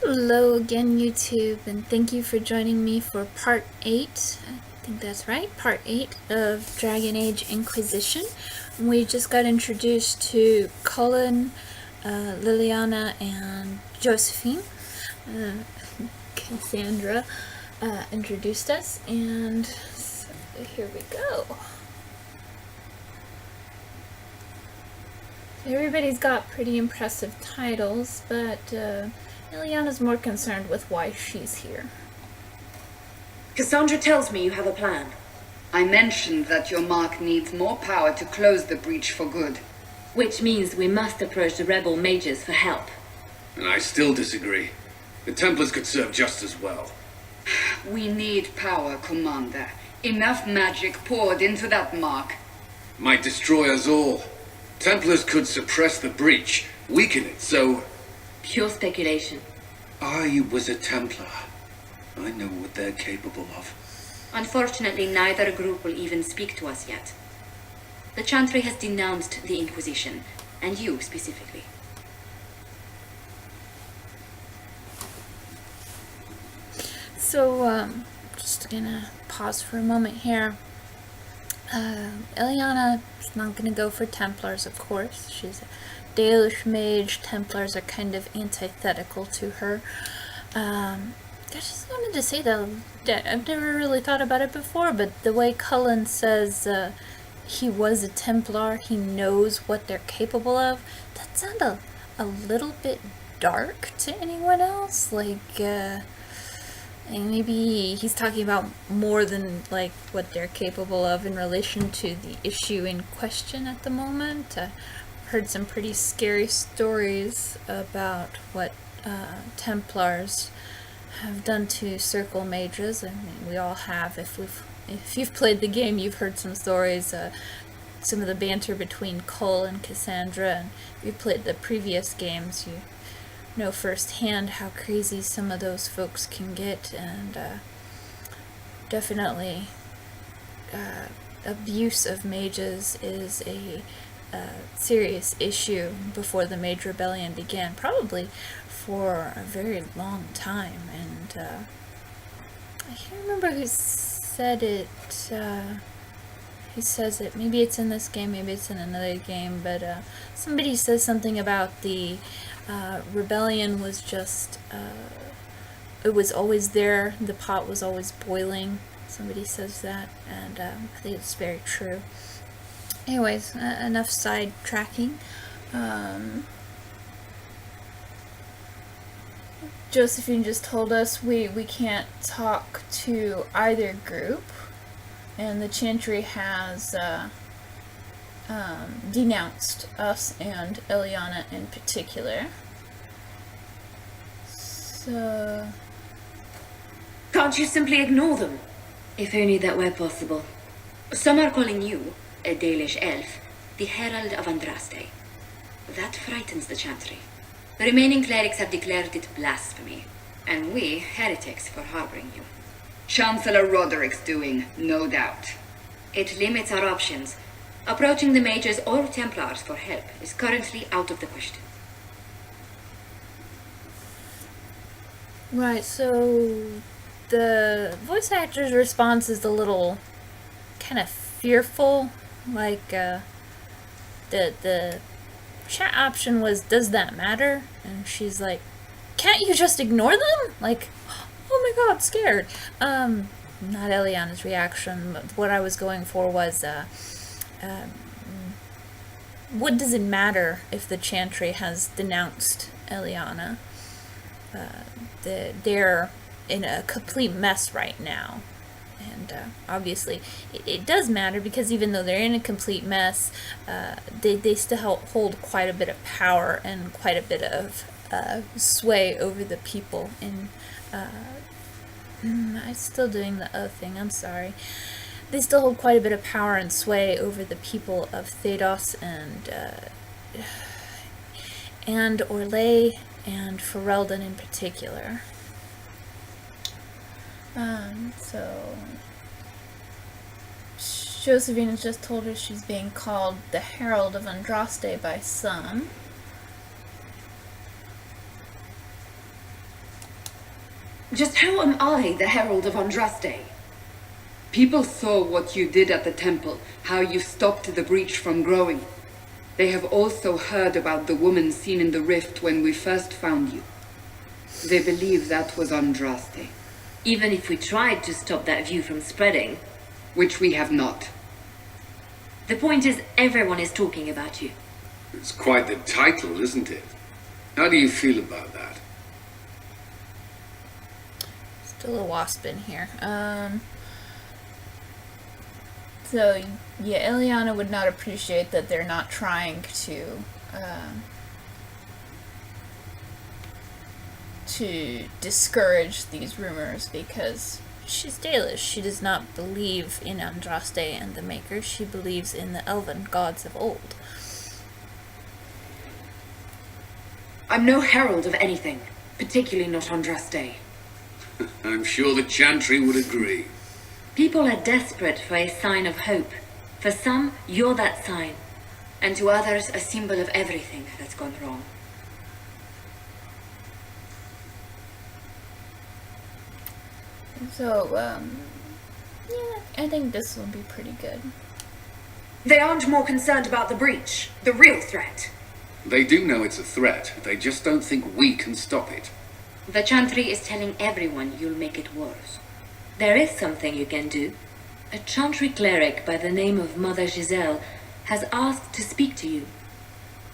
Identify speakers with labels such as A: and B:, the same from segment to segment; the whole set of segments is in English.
A: Hello again, YouTube, and thank you for joining me for part 8, I think that's right, part 8 of Dragon Age Inquisition. We just got introduced to Cullen, Liliana, and Josephine. Cassandra introduced us, and so here we go. Everybody's got pretty impressive titles, but Liliana's more concerned with why she's here.
B: Cassandra tells me you have a plan.
C: I mentioned that your mark needs more power to close the breach for good.
B: Which means we must approach the rebel mages for help.
D: And I still disagree. The Templars could serve just as well.
C: We need power, Commander. Enough magic poured into that mark.
D: Might destroy us all. Templars could suppress the breach, weaken it, so...
B: Pure speculation.
D: I was a Templar. I know what they're capable of.
B: Unfortunately, neither group will even speak to us yet. The Chantry has denounced the Inquisition, and you specifically.
A: So, just gonna pause for a moment here. Eliana's not gonna go for Templars, of course. She's a Dalish mage. Templars are kind of antithetical to her. I just wanted to say that I've never really thought about it before, but the way Cullen says he was a Templar, he knows what they're capable of, that sounded a little bit dark to anyone else. Like, and maybe he's talking about more than like what they're capable of in relation to the issue in question at the moment. Heard some pretty scary stories about what Templars have done to circle mages. I mean, we all have. If you've played the game, you've heard some stories. Some of the banter between Cole and Cassandra, and if you played the previous games, you know firsthand how crazy some of those folks can get, and definitely abuse of mages is a serious issue before the Mage Rebellion began, probably for a very long time. And I can't remember who said it. Who says it? Maybe it's in this game, maybe it's in another game, but somebody says something about the rebellion was just, it was always there, the pot was always boiling. Somebody says that, and I think it's very true. Anyways, enough sidetracking. Josephine just told us we can't talk to either group, and the Chantry has denounced us and Eliana in particular. So...
B: Can't you simply ignore them? If only that were possible. Some are calling you, a Dalish elf, the Herald of Andraste. That frightens the Chantry. The remaining clerics have declared it blasphemy, and we, heretics, for harboring you.
C: Chancellor Roderick's doing, no doubt.
B: It limits our options. Approaching the mages or Templars for help is currently out of the question.
A: Right, so the voice actor's response is a little kind of fearful. Like, the chat option was, "Does that matter?" And she's like, "Can't you just ignore them?" Like, oh my god, scared. Not Eliana's reaction, but what I was going for was, what does it matter if the Chantry has denounced Eliana? They're in a complete mess right now. And obviously it does matter, because even though they're in a complete mess, they still hold quite a bit of power and quite a bit of sway over the people. And I'm still doing the other thing, I'm sorry. They still hold quite a bit of power and sway over the people of Thedos and Orlais and Ferelden in particular. So Josephine has just told her she's being called the Herald of Andraste by some.
B: Just how am I the Herald of Andraste?
C: People saw what you did at the temple, how you stopped the breach from growing. They have also heard about the woman seen in the rift when we first found you. They believe that was Andraste.
B: Even if we tried to stop that view from spreading.
C: Which we have not.
B: The point is, everyone is talking about you.
D: It's quite the title, isn't it? How do you feel about that?
A: Still a wasp in here. So, yeah, Ileana would not appreciate that they're not trying to discourage these rumors, because she's Dalish. She does not believe in Andraste and the Maker. She believes in the elven gods of old.
B: I'm no herald of anything, particularly not Andraste.
D: I'm sure the Chantry would agree.
B: People are desperate for a sign of hope. For some, you're that sign. And to others, a symbol of everything that's gone wrong.
A: So, yeah, I think this will be pretty good.
B: They aren't more concerned about the breach, the real threat.
D: They do know it's a threat. They just don't think we can stop it.
B: The Chantry is telling everyone you'll make it worse. There is something you can do. A Chantry cleric by the name of Mother Giselle has asked to speak to you.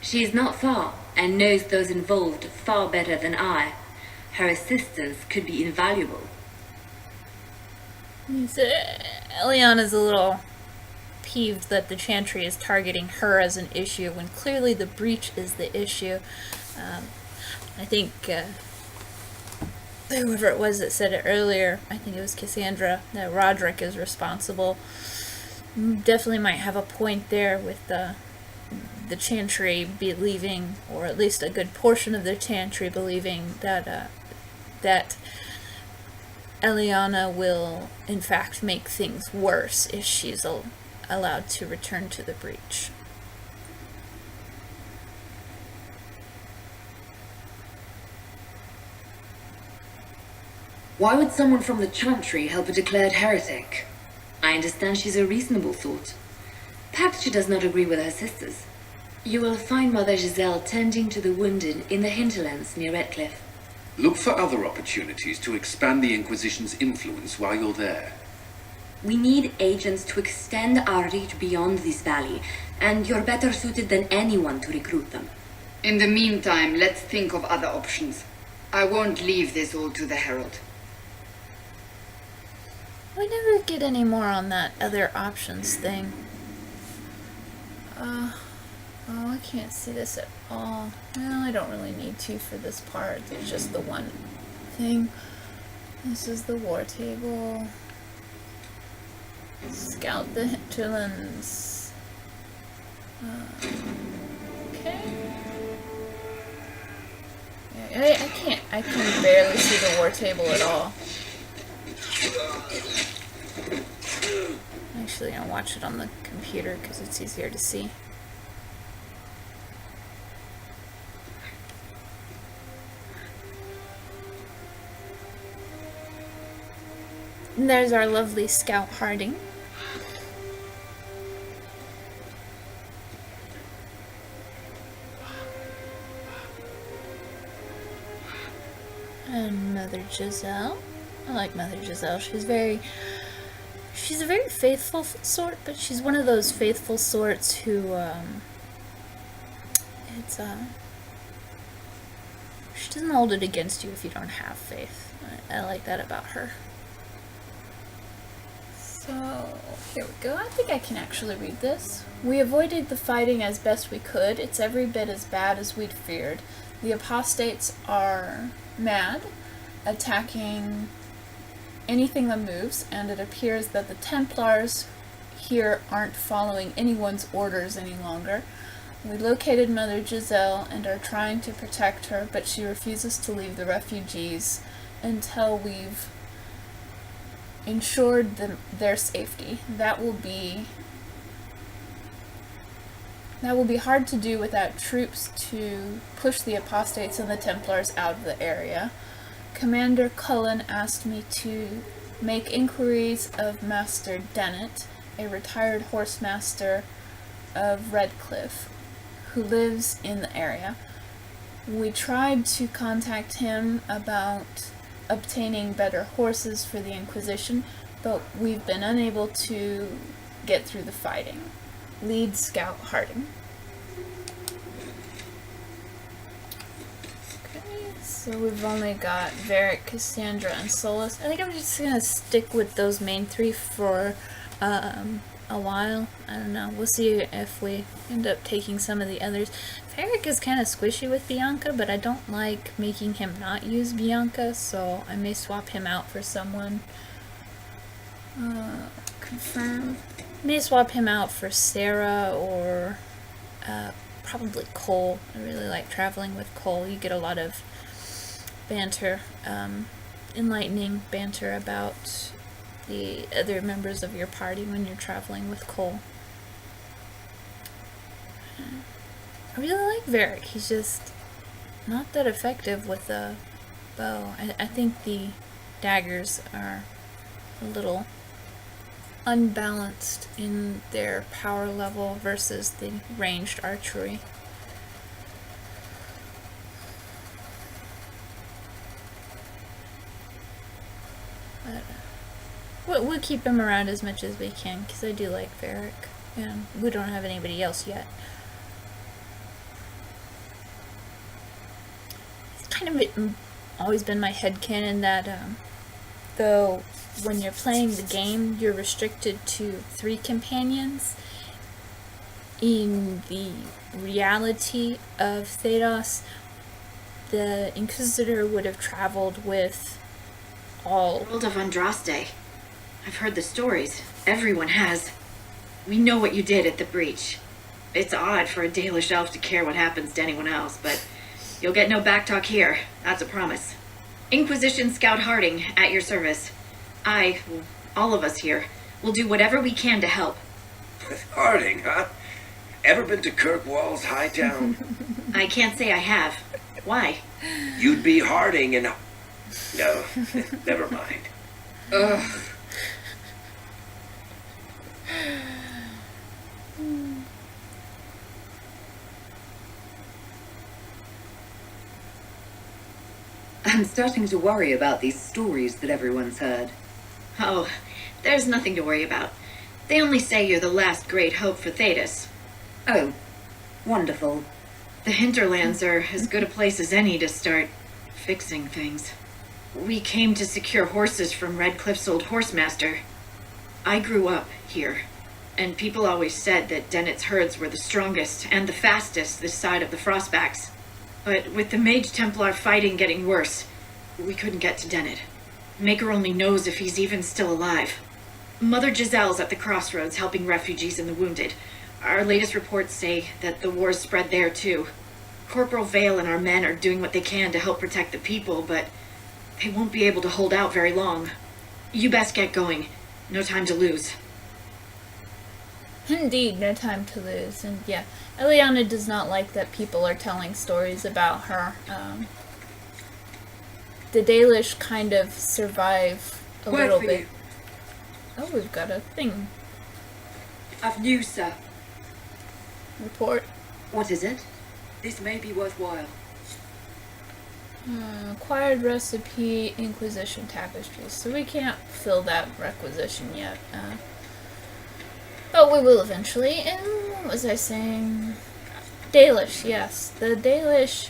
B: She is not far and knows those involved far better than I. Her assistance could be invaluable.
A: Eliana's a little peeved that the Chantry is targeting her as an issue when clearly the breach is the issue. I think whoever it was that said it earlier, I think it was Cassandra, that Roderick is responsible. Definitely might have a point there with the Chantry believing, or at least a good portion of the Chantry believing that that Eliana will in fact make things worse if she's allowed to return to the breach.
B: Why would someone from the Chantry help a declared heretic? I understand she's a reasonable sort. Perhaps she does not agree with her sisters. You will find Mother Giselle tending to the wounded in the hinterlands near Redcliffe.
D: Look for other opportunities to expand the Inquisition's influence while you're there.
B: We need agents to extend our reach beyond this valley, and you're better suited than anyone to recruit them.
C: In the meantime, let's think of other options. I won't leave this all to the Herald.
A: We never get any more on that other options thing. Oh, I can't see this at all. Well, I don't really need to for this part. It's just the one thing. This is the war table. Scout the hinterlands. Okay. Yeah, I can barely see the war table at all. Actually, I'll watch it on the computer because it's easier to see. And there's our lovely Scout Harding. And Mother Giselle. I like Mother Giselle. She's a very faithful sort, but she's one of those faithful sorts who, she doesn't hold it against you if you don't have faith. I like that about her. So, here we go. I think I can actually read this. We avoided the fighting as best we could. It's every bit as bad as we'd feared. The apostates are mad, attacking anything that moves, and it appears that the Templars here aren't following anyone's orders any longer. We located Mother Giselle and are trying to protect her, but she refuses to leave the refugees until we've ensured their safety. That will be hard to do without troops to push the apostates and the Templars out of the area, Commander Cullen asked me to make inquiries of Master Dennett, a retired horsemaster of Redcliffe, who lives in the area. We tried to contact him about obtaining better horses for the Inquisition, but we've been unable to get through the fighting. Lead Scout Harding. Okay, so we've only got Varric, Cassandra, and Solus. I think I'm just gonna stick with those main three for a while. I don't know. We'll see if we end up taking some of the others. Varric is kind of squishy with Bianca, but I don't like making him not use Bianca, so I may swap him out for someone. Confirm. May swap him out for Sarah or probably Cole. I really like traveling with Cole. You get a lot of banter, enlightening banter about the other members of your party when you're traveling with Cole. I really like Varric. He's just not that effective with a bow. I think the daggers are a little unbalanced in their power level versus the ranged archery. But we'll keep him around as much as we can, because I do like Varric, and we don't have anybody else yet. It's kind of always been my headcanon that though when you're playing the game, you're restricted to 3 companions. In the reality of Thedos, the Inquisitor would have traveled with all...
B: World of Andraste. I've heard the stories. Everyone has. We know what you did at the breach. It's odd for a Dalish elf to care what happens to anyone else, but you'll get no backtalk here. That's a promise. Inquisition Scout Harding, at your service. All of us here, will do whatever we can to help.
E: Harding, huh? Ever been to Kirkwall's Hightown?
B: I can't say I have. Why?
E: You'd be Harding and... No, never mind.
C: Ugh.
F: I'm starting to worry about these stories that everyone's heard.
B: Oh, there's nothing to worry about. They only say you're the last great hope for Thedas.
F: Oh, wonderful.
B: The hinterlands are as good a place as any to start fixing things. We came to secure horses from Redcliffe's old horsemaster. I grew up here, and people always said that Dennett's herds were the strongest and the fastest this side of the Frostbacks. But with the Mage Templar fighting getting worse, we couldn't get to Dennett. Maker only knows if he's even still alive. Mother Giselle's at the crossroads helping refugees and the wounded. Our latest reports say that the war's spread there too. Corporal Vale and our men are doing what they can to help protect the people, but they won't be able to hold out very long. You best get going. No time to lose.
A: Indeed, no time to lose. And yeah, Eliana does not like that people are telling stories about her. The Dalish kind of survive a little
C: for
A: bit.
C: you.
A: Oh, we've got a thing.
C: I've news, sir.
A: Report.
F: What is it?
C: This may be worthwhile.
A: Acquired recipe, Inquisition tapestries. So we can't fill that requisition yet. But we will eventually. And what was I saying? Dalish, yes. The Dalish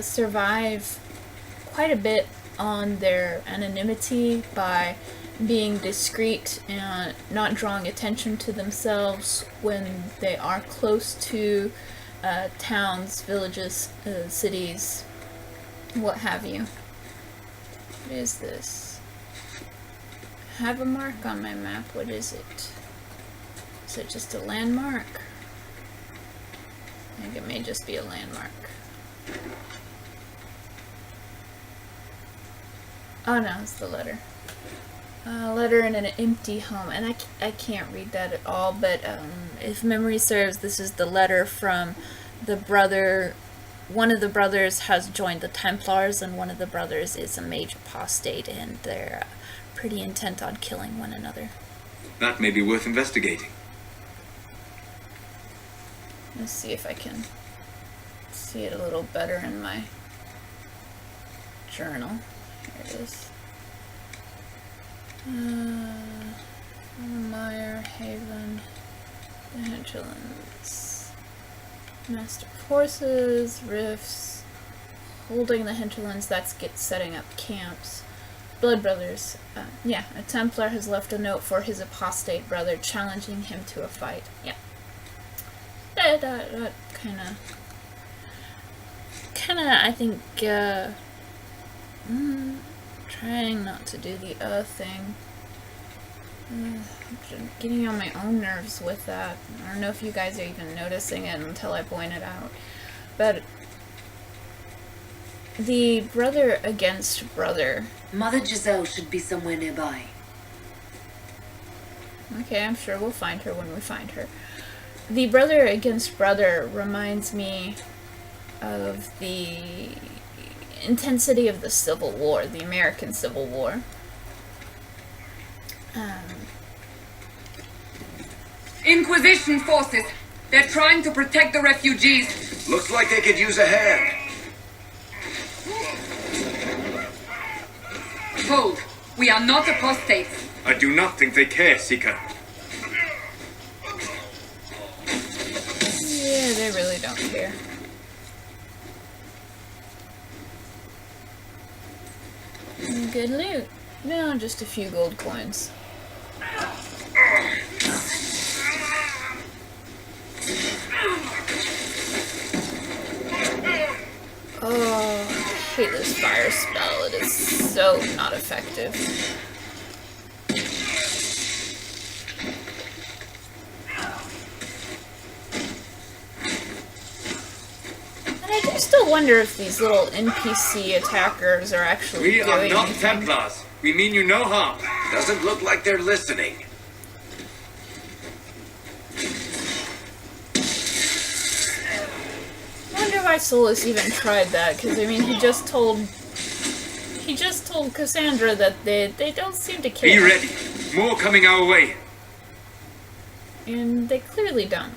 A: survive quite a bit on their anonymity by being discreet and not drawing attention to themselves when they are close to towns, villages, cities, what have you. What is this? I have a mark on my map. What is it? Is it just a landmark? I think it may just be a landmark. Oh no, it's the letter. Letter in an empty home, and I can't read that at all, but if memory serves, this is the letter from the brother one of the brothers has joined the Templars, and one of the brothers is a mage apostate, and they're pretty intent on killing one another.
G: That may be worth investigating.
A: Let's see if I can see it a little better in my journal. Here it is. Meyer, Haven, the Hinterlands. Master Forces, Rifts, holding the Hinterlands, that's setting up camps. Blood Brothers. Yeah, a Templar has left a note for his apostate brother challenging him to a fight. Yeah. That kind of, I think, trying not to do the thing. Getting on my own nerves with that. I don't know if you guys are even noticing it until I point it out. But the brother against brother.
B: Mother Giselle should be somewhere nearby.
A: Okay, I'm sure we'll find her when we find her. The brother against brother reminds me of the intensity of the Civil War, the American Civil War.
C: Inquisition forces! They're trying to protect the refugees!
E: Looks like they could use a hand.
C: Hold! We are not apostates!
G: I do not think they care, Seeker.
A: Yeah, they really don't care. Good loot. No, just a few gold coins. Oh, I hate this fire spell. It is so not effective. And I do still wonder if these little NPC attackers are actually
G: We are
A: doing
G: not
A: anything.
G: Templars. We mean you no harm.
E: Doesn't look like they're listening.
A: I wonder why Solus even tried that, because I mean he just told Cassandra that they don't seem to care.
G: Be ready. More coming our way.
A: And they clearly don't.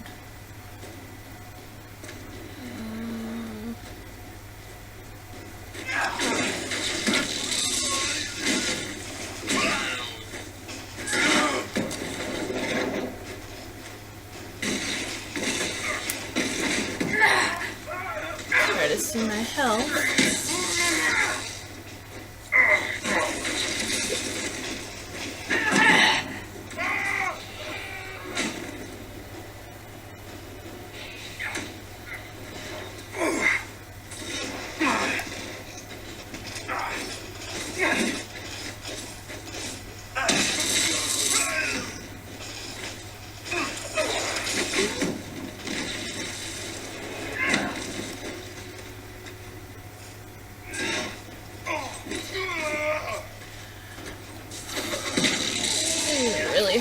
A: Try to see my health.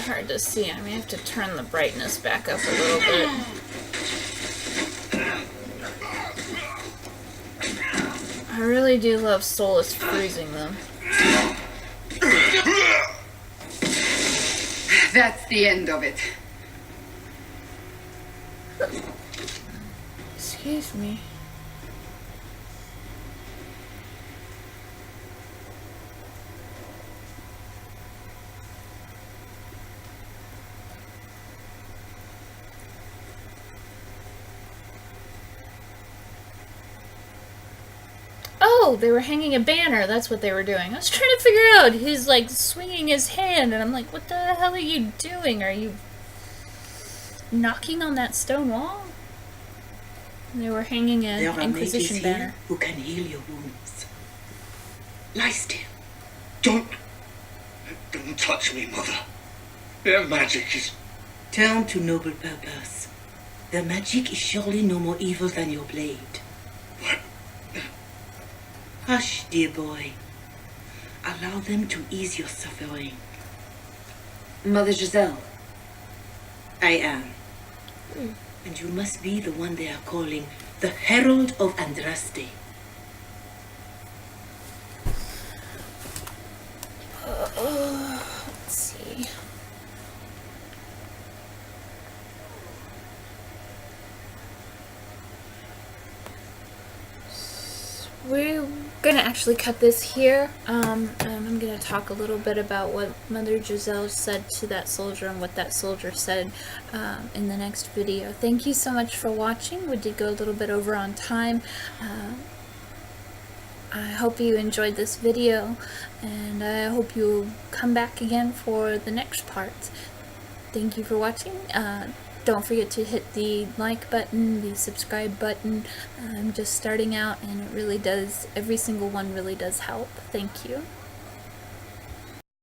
A: Hard to see. I may have to turn the brightness back up a little bit. I really do love Solus freezing them.
C: That's the end of it.
A: Excuse me. Oh, they were hanging a banner. That's what they were doing. I was trying to figure out. He's like swinging his hand, and I'm like, what the hell are you doing? Are you knocking on that stone wall? And they were hanging an
H: There are
A: Inquisition
H: mages
A: banner.
H: here who can heal your wounds.
C: Lie still.
D: Don't touch me, Mother. Their magic is...
H: Turn to noble purpose. Their magic is surely no more evil than your blade.
D: What?
H: Hush, dear boy. Allow them to ease your suffering.
B: Mother Giselle.
H: I am. And you must be the one they are calling The Herald of Andraste.
A: Let's see. We're gonna actually cut this here. I'm gonna talk a little bit about what Mother Giselle said to that soldier and what that soldier said in the next video. Thank you so much for watching. We did go a little bit over on time. I hope you enjoyed this video, and I hope you'll come back again for the next part. Thank you for watching. Don't forget to hit the like button, the subscribe button. I'm just starting out, and it really does, every single one really does help. Thank you.